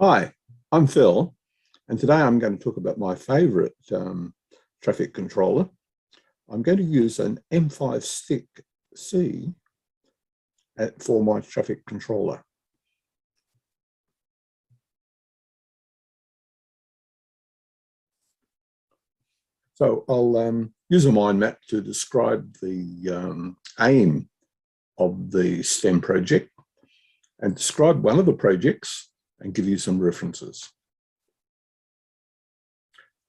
Hi, I'm Phil, and today I'm going to talk about my favorite traffic controller. I'm going to use an M5StickC for my traffic controller. So I'll use a mind map to describe the aim of the STEM project and describe one of the projects and give you some references.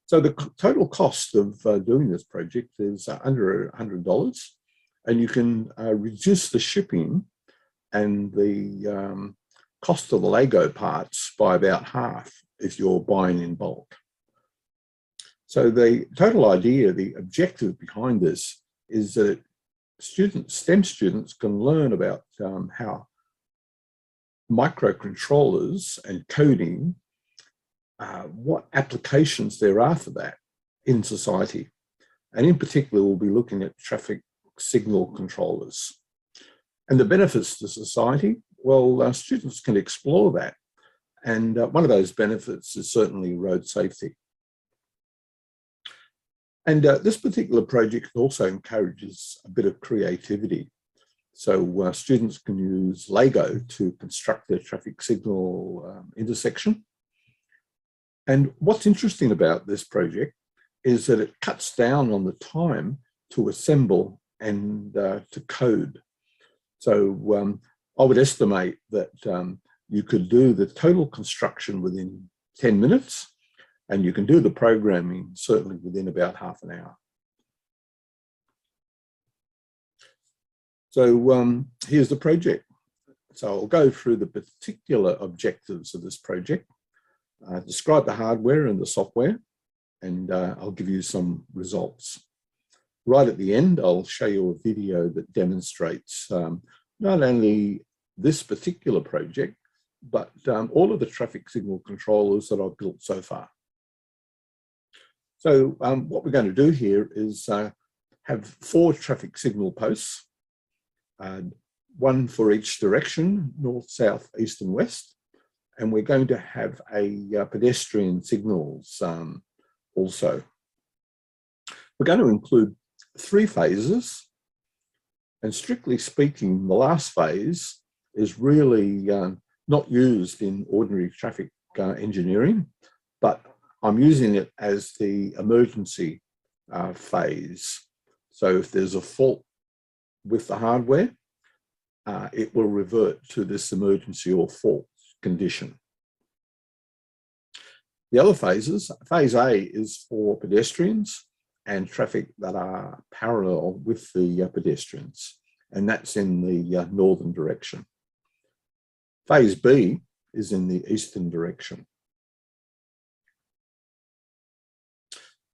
So the total cost of doing this project is under $100, and you can reduce the shipping and the cost of the Lego parts by about half if you're buying in bulk. So the total idea, the objective behind this is that STEM students can learn about how microcontrollers and coding, what applications there are for that in society. And in particular, we'll be looking at traffic signal controllers. And the benefits to society, well, students can explore that. And one of those benefits is certainly road safety. And this particular project also encourages a bit of creativity. So students can use Lego to construct their traffic signal intersection. And what's interesting about this project is that it cuts down on the time to assemble and to code. So I would estimate that you could do the total construction within 10 minutes, and you can do the programming certainly within about half an hour. So here's the project. So I'll go through the particular objectives of this project, describe the hardware and the software, and I'll give you some results. Right at the end, I'll show you a video that demonstrates not only this particular project, but all of the traffic signal controllers that I've built so far. So what we're going to do here is have 4 traffic signal posts, one for each direction, north, south, east, and west. And we're going to have a pedestrian signals also. We're going to include 3 phases. And strictly speaking, the last phase is really not used in ordinary traffic engineering, but I'm using it as the emergency phase. So if there's a fault with the hardware, it will revert to this emergency or fault condition. The other phases, phase A is for pedestrians and traffic that are parallel with the pedestrians, and that's in the northern direction. Phase B is in the eastern direction.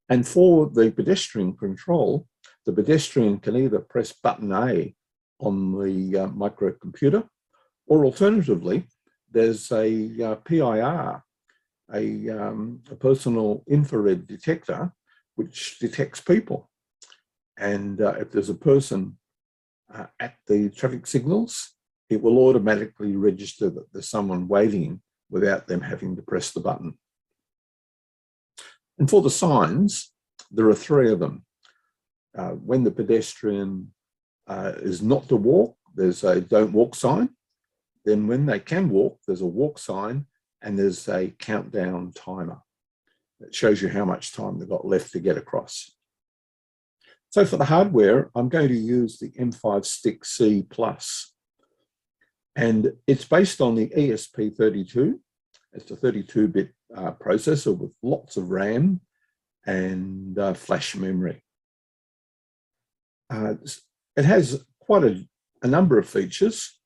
And for the pedestrian control, the pedestrian can either press button A on the microcomputer, or alternatively, there's a PIR, a personal infrared detector, which detects people. And if there's a person at the traffic signals, it will automatically register that there's someone waiting without them having to press the button. And for the signs, there are 3 of them. When the pedestrian is not to walk, there's a don't walk sign. Then when they can walk, there's a walk sign, and there's a countdown timer that shows you how much time they've got left to get across. So for the hardware, I'm going to use the M5StickC Plus. And it's based on the ESP32. It's a 32-bit processor with lots of RAM and flash memory. It has quite a number of features,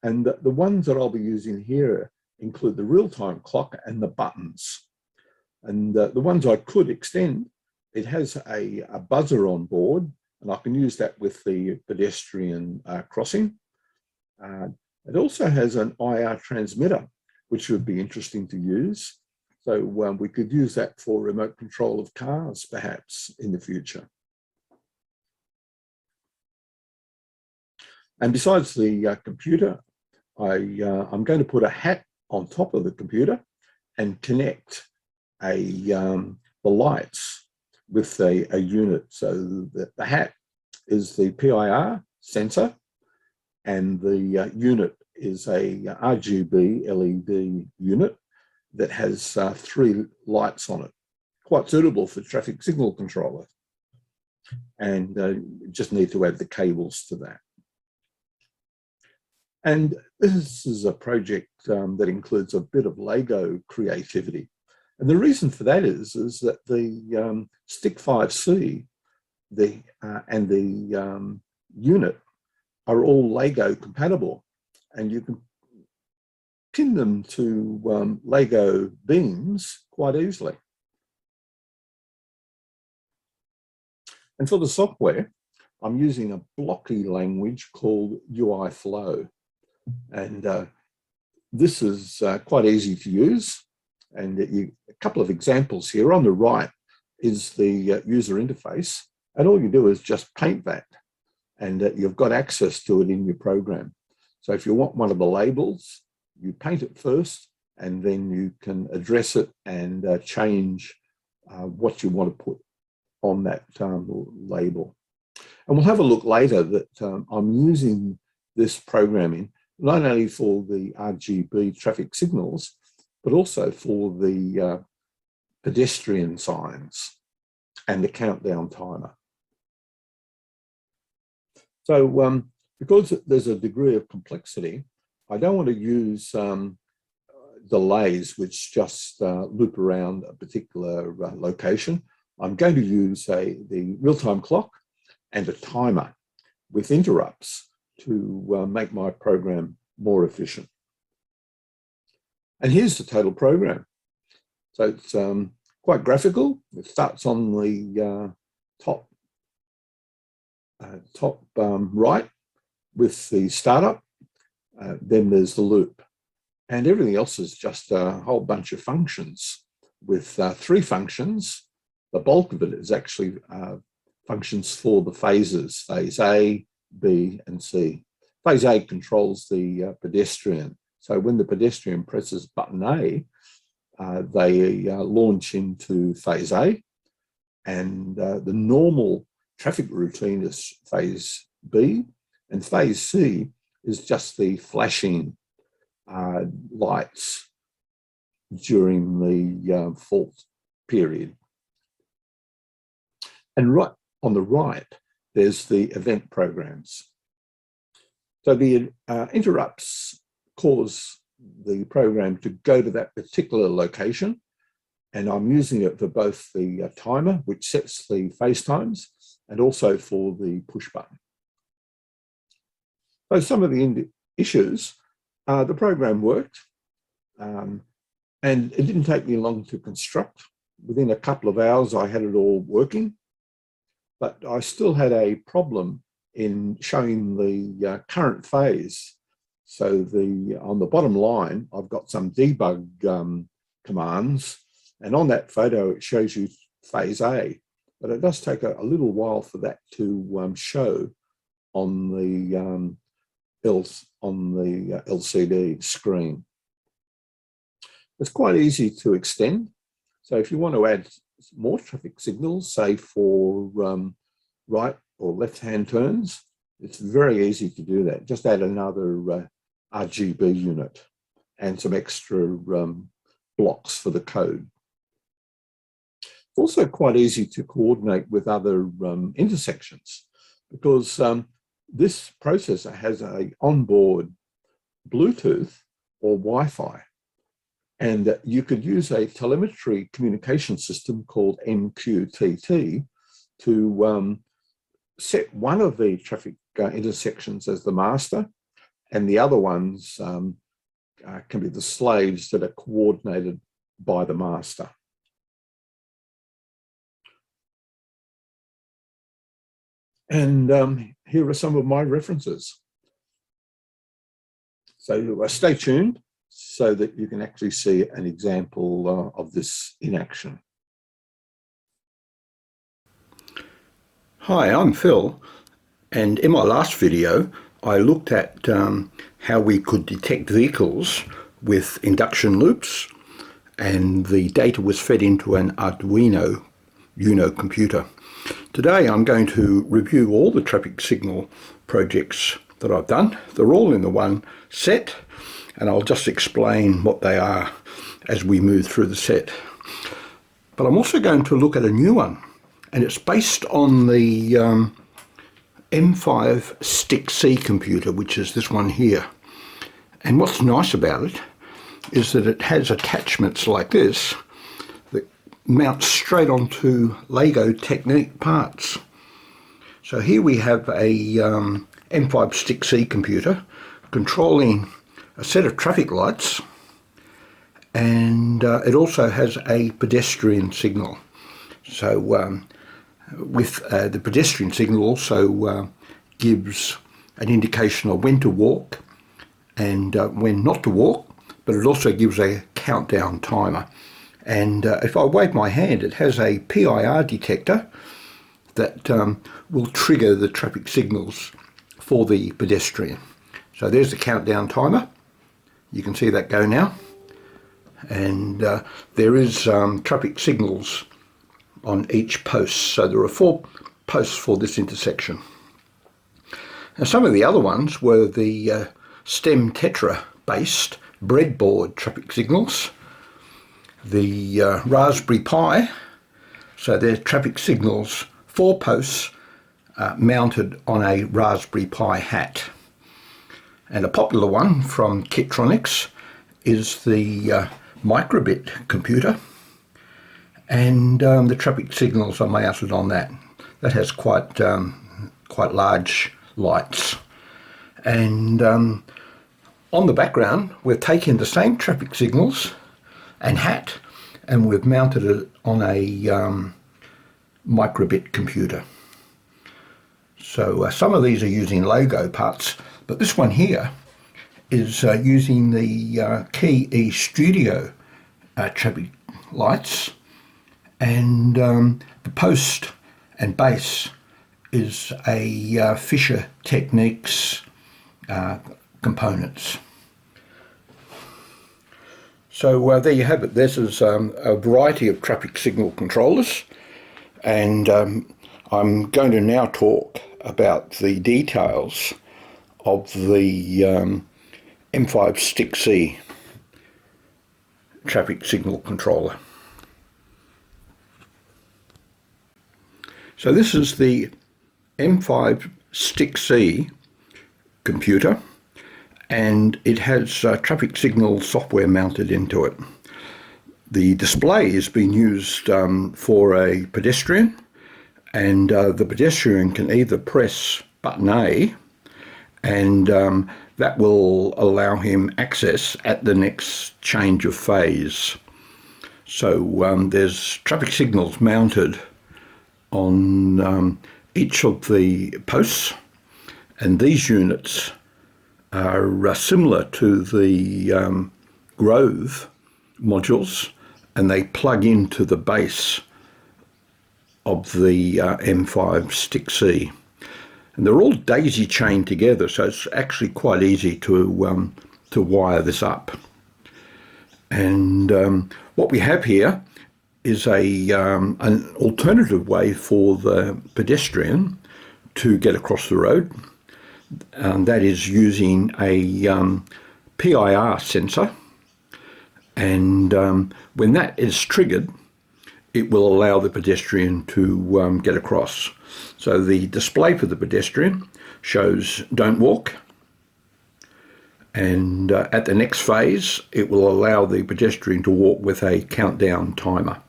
and the ones that I'll be using here include the real-time clock and the buttons. And the ones I could extend, it has a buzzer on board, and I can use that with the pedestrian crossing. It also has an IR transmitter, which would be interesting to use. So we could use that for remote control of cars, perhaps, in the future. And besides the computer, I'm going to put a hat on top of the computer, and connect the lights with a unit. So the hat is the PIR sensor, and the unit is a RGB LED unit that has 3 lights on it, quite suitable for traffic signal controller. And just need to add the cables to that. And this is a project that includes a bit of Lego creativity. And the reason for that is that the StickC and the unit are all Lego compatible, and you can pin them to Lego beams quite easily. And for the software, I'm using a Blocky language called UIFlow. And this is quite easy to use. And a couple of examples here. On the right is the user interface. And all you do is just paint that. And you've got access to it in your program. So if you want one of the labels, you paint it first, and then you can address it and change what you want to put on that label. And we'll have a look later that I'm using this programming not only for the RGB traffic signals, but also for the pedestrian signs and the countdown timer. So because there's a degree of complexity, I don't want to use delays which just loop around a particular location. I'm going to use the real-time clock and a timer with interrupts to make my program more efficient. And here's the total program. So it's quite graphical. It starts on the top right with the startup. Then there's the loop. And everything else is just a whole bunch of functions with 3 functions. The bulk of it is actually functions for the phases, phase A, B, and C. Phase A controls the pedestrian. So when the pedestrian presses button A, they launch into phase A, and the normal traffic routine is phase B, and phase C is just the flashing lights during the fault period. And right on the right, there's the event programs. So the interrupts cause the program to go to that particular location, and I'm using it for both the timer, which sets the phase times, and also for the push button. So some of the issues, the program worked, and it didn't take me long to construct. Within a couple of hours, I had it all working, but I still had a problem in showing the current phase. So on the bottom line, I've got some debug commands, and on that photo, it shows you phase A, but it does take a little while for that to show on the LCD screen. It's quite easy to extend. So if you want to add more traffic signals, say for right or left-hand turns, it's very easy to do that. Just add another RGB unit and some extra blocks for the code. It's also quite easy to coordinate with other intersections, because this processor has an onboard Bluetooth or Wi-Fi, and you could use a telemetry communication system called MQTT to set one of the traffic intersections as the master, and the other ones can be the slaves that are coordinated by the master. And here are some of my references. So stay tuned so that you can actually see an example of this in action. Hi, I'm Phil, and in my last video I looked at how we could detect vehicles with induction loops, and the data was fed into an Arduino UNO computer. Today I'm going to review all the traffic signal projects that I've done. They're all in the one set, and I'll just explain what they are as we move through the set. But I'm also going to look at a new one, and it's based on the M5StickC computer, which is this one here. And what's nice about it is that it has attachments like this that mount straight onto Lego Technique parts. So here we have a M5StickC computer controlling a set of traffic lights, and it also has a pedestrian signal. So with the pedestrian signal also gives an indication of when to walk and when not to walk, but it also gives a countdown timer. And if I wave my hand, it has a PIR detector that will trigger the traffic signals for the pedestrian. So there's the countdown timer. You can see that go now. And there is traffic signals on each post. So there are 4 posts for this intersection. Now some of the other ones were the STEM Tetra based breadboard traffic signals, the Raspberry Pi, so they're traffic signals, 4 posts mounted on a Raspberry Pi hat. And a popular one from Kitronics is the microbit computer, and the traffic signals are mounted on that. That has quite large lights. And on the background, we've taken the same traffic signals and hat, and we've mounted it on a microbit computer. So some of these are using Lego parts, but this one here is using the Key E Studio traffic lights, and the post and base is a Fisher Techniques components. So there you have it. This is a variety of traffic signal controllers, and I'm going to now talk about the details of the M5StickC traffic signal controller. So this is the M5StickC computer, and it has traffic signal software mounted into it. The display is being used for a pedestrian, and the pedestrian can either press button A, and that will allow him access at the next change of phase. So there's traffic signals mounted on each of the posts, and these units are similar to the Grove modules, and they plug into the base of the M5StickC. And they're all daisy chained together, so it's actually quite easy to wire this up. And what we have here is an alternative way for the pedestrian to get across the road, and that is using a PIR sensor, and when that is triggered, it will allow the pedestrian to get across. So the display for the pedestrian shows don't walk, and at the next phase it will allow the pedestrian to walk with a countdown timer.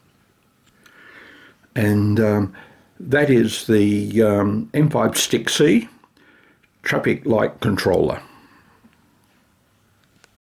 And that is the M5StickC traffic light controller.